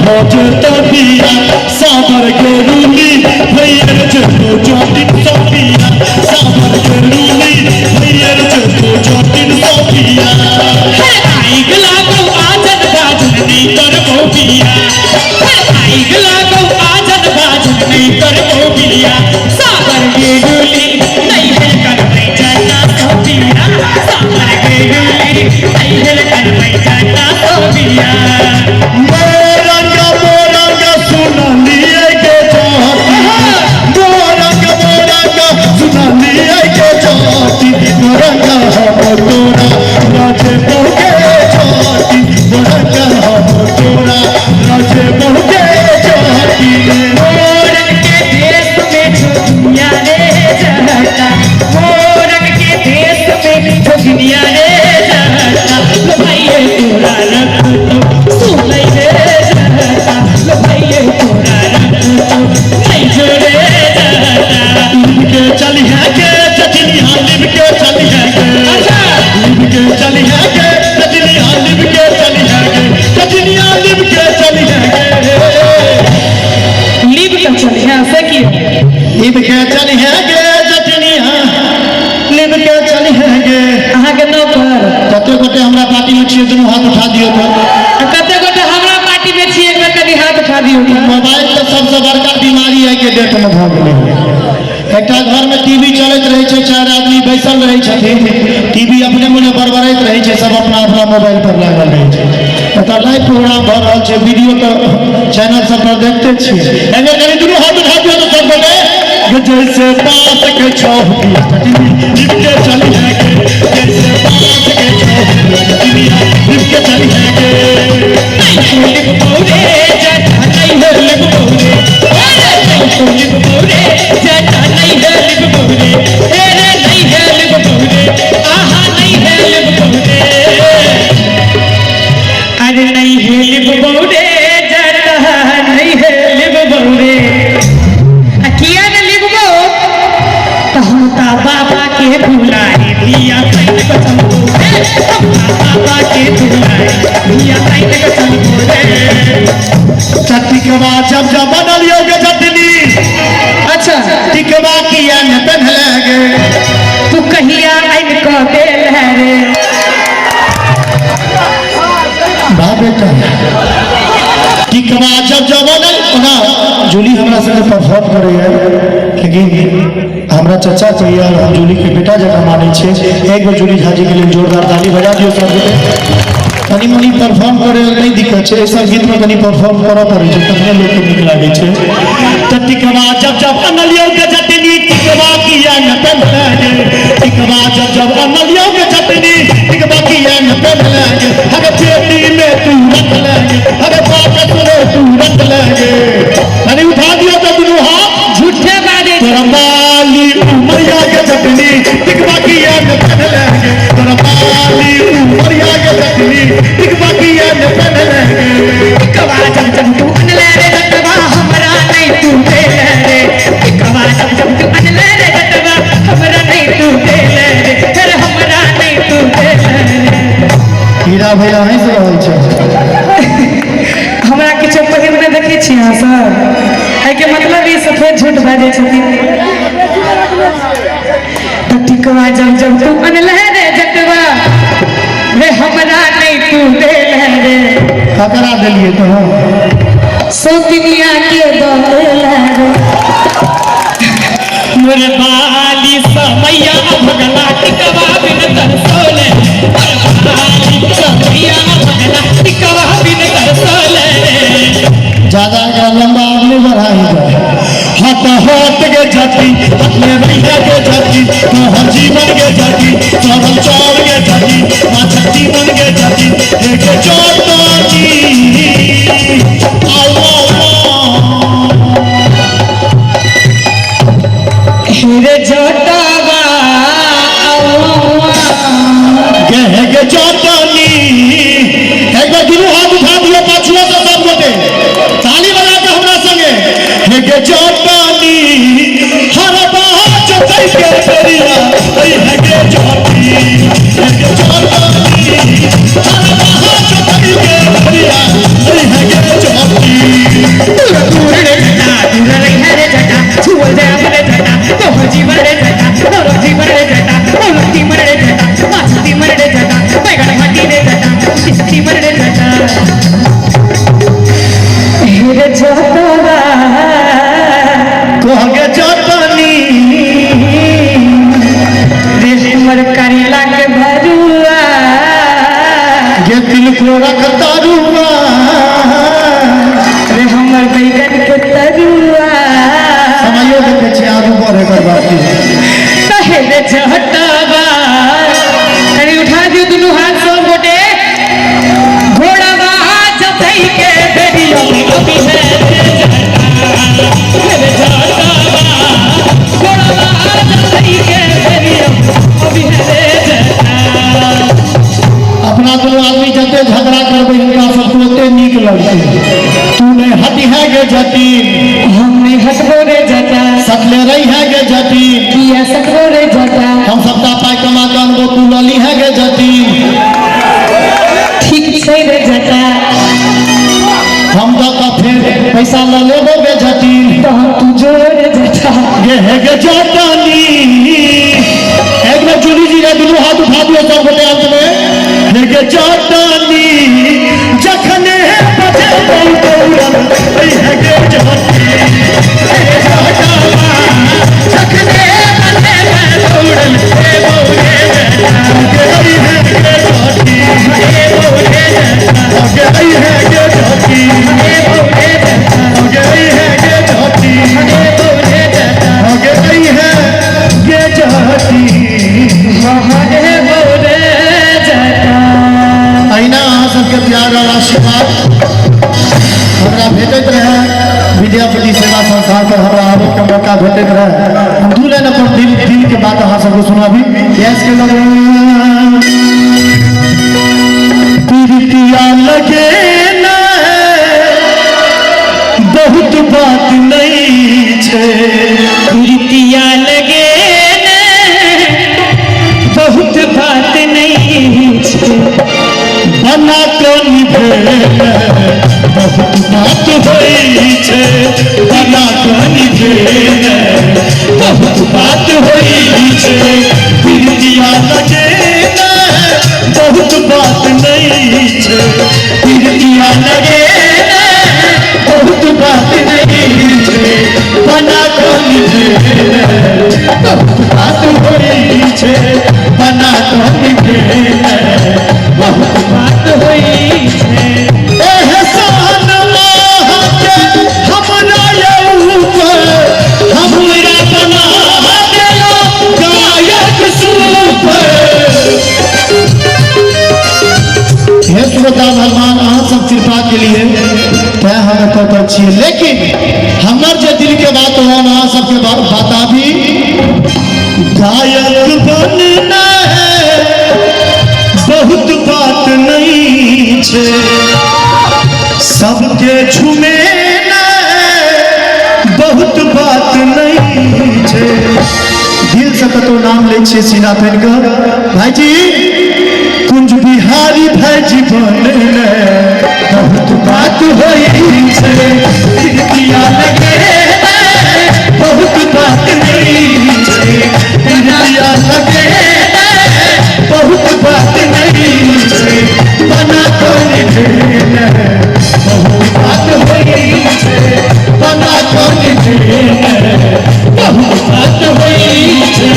भोज तबिया साबर के रूली भैयर चलो जोटिन सोपिया साबर के रूली भैयर चलो जोटिन सोपिया आई गला को आजन बाजन नहीं कर मोबिया आई गला को आजन बाजन नहीं कर मोबिया साबर के रूली नहीं है कर नहीं जाना सोपिया साबर के रूली नहीं है कर नहीं जाना सोपिया मोरंगा सुना लिए के जाती मोरंगा सुना लिए के जाती मोरंगा हम तोरा राजे बहुके जाती मोरंगा हम तोरा राजे बहुके जाती मोरंग के देश में जो दुनिया रे जहता मोरंग के देश में जो दुनिया रे जहता लो भाई तोरा रख तो सुनई रे जहता लो भाई तोरा रख तो नहीं जोड़े जहता लिब के चली है के चचनिया लिब के चली है के अच्छा लिब के चली है के चचनिया लिब के चली है के चचनिया लिब के चली है के लिब का चले हैं से की लिब के चली है के चचनिया लिब के चली है के अहाँ के नौकर कते कते हमरा पार्टी में छिए दुनू हाथ उठा दियो तो कते गोटे हमरा पार्टी में छी एक बेर कनी हाथ उठा दियो मोबाइल तो सबसे बड़का बीमारी है के डेट में भ गेलै एक घर में टीवी चलत रहे छे चार आदमी बैसल रहे छथिन टीवी अपने मुने बरबरैत रहे छे सब अपना अपना मोबाइल पर लागल रहे छे एटा लाइव प्रोग्राम भ रहल छे वीडियो तो चैनल सब पर देखते छिए एने कनी दुनू हाथ उठा दियो तो सब बोले जैसे बात के छौकी लिप के चली है के जैसे बात के छौकी लिप के चली है के लिब बोले जाता नहीं है लिब बोले लिब बोले जाता नहीं है लिब बोले तेरे नहीं है लिब बोले आहा नहीं है लिब बोले अरे नहीं है लिब बोले जाता नहीं है लिब बोले किया न लिब बो तो हम ता बाबा के भुलाए दिया कहीं को चमको हम ता बाबा के भुलाए दिया कहीं को चमको टिकवा जब जब बनल योगे चटनी अच्छा टिकवा किया न पहले गे तू कहिया आइन को देल है रे बेटा टिकवा जब जब बनल ना जूली हमरा संगे परफॉर्म करे है लेकिन हमरा चाचा चाहिए और हम जूली के बेटा जगह माने छे एक बार जूली झाजी के लिए जोरदार ताली बजा दियो सब तनी मनी परफॉर्म करे नहीं दिक्कत छे ऐसा गीत में तनी परफॉर्म करा पड़े छे तखने लोग के नीक लागे छे त टिकवा जब जब अनलियो के चटनी टिकवा किया न पहले गे टिकवा जब जब अनलियो के चटनी टिकवा किया न पहले गे अगर पेटी में तू रख लेगे अगर बात सुने तू रख लेगे अरे उठा दियो तो दुनू हाथ झूठे बारे तेरा माली उमरिया के चटनी टिकवा किया न पहले गे तेरा माली उमरिया के चटनी टिकवा किया न पहले गे कवा जब जब तू अनले रे रटवा हमरा नहीं तू दे रे कवा जब जब तू अनले रे रटवा हमरा नहीं तू दे रे फिर हमरा नहीं तू दे रे हीरा भैया हंस रहल छै हमरा किछो पहिर में देखै छी अहाँ सब एहि के मतलब ई सफेद झूठ बाजै छथिन तो टिकवा जब जब तू अनले रे जटवा रे हमरा नहीं तू दे रे ककरा देलिए तो सोतिनिया के दो रे मोर बाली समैया भगला टिकवा बिन तरसोले मोर बाली समैया भगला टिकवा बिन तरसोले ज्यादा लंबा आगे बढ़ाई जाए हाथ हाथ के जाती अपने भैया के जाती तो हर जीवन के जाती चावल चावल के जाती माछ जीवन के जाती एक चौतानी हीरे जोटावा के चौतानी एक बार दुनू हाथ उठा दिया पाछुआ से सब गोटे ताली बजा के हमरा संगे के चौतानी हर बात चौथाई के करिया है के चौतानी के चौतानी हर बात चौथाई तूने हटी है गे जतीन हमने हटबो रे जटा सकले रही है गे जतीन किया सकबो रे जटा हम सबका पाई कमा के अनबो तू लली है गे जतीन ठीक छै रे जटा हम तो का फिर पैसा ल लेबो गे जतीन तो हम तू जोड़ रे जटा गे है गे जटानी एक में जुली जी रे दुनू हाथ उठा दियो सब गोटे अंत में है गे जटानी जखने बजे दौड़न ऐ है गे जटानी जखने बजे दौड़न ए बोले गे है गे जटानी ए बोले गे है गे जटानी ए बोले गे है गे जटानी ए बोले गे है गे जटानी हरे बोले जटा अहिना अहाँ सबके प्यार और आशीर्वाद हमरा भेटैत रहे विद्यापति सेवा संस्थान पर हमरा आबे के मौका भेटैत रहे हम दू लाइन अपन दिल के बात अहाँ सबको सुनाबी यस के लगे प्रीतिया लगे ना बहुत बात नहीं छे प्रीतिया लगे न बहुत बात नहीं छै बना तो निभे बहुत बात होई छे बना तो निभे बहुत बात होई छे प्रीतिया लगे ना बहुत बात नहीं छे प्रीतिया लगे ना बहुत बात नहीं छे बना तो निभे बहुत बात होई छे बना तो निभे बहुत बात होई छे एहसान के हमरा ऊपर हमरा बना देलो गायक सुपर हे श्रोता भगवान अहाँ सब कृपा के लिए तय हम एतऽ छियै लेकिन हमर जे दिल के बात हो अहाँ सबके बताबी गायक बनना है बहुत बात नहीं छे सबके झुमेना है बहुत बात नहीं छे दिल से कतो नाम ले छे सीना पेन कर भाईजी कुंज बिहारी भाईजी बनना बहुत बात होई छे प्रीतिया लगे बहुत बात नहीं छे प्रीतिया लगे बहुत बात नहीं छे बना तो निभे बहुत बात होई छे बना तो निभे बहुत बात होई छे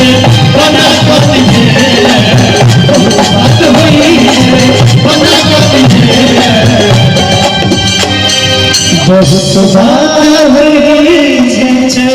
बना तो निभे बहुत बात होई छे बना तो निभे बहुत बात होई छे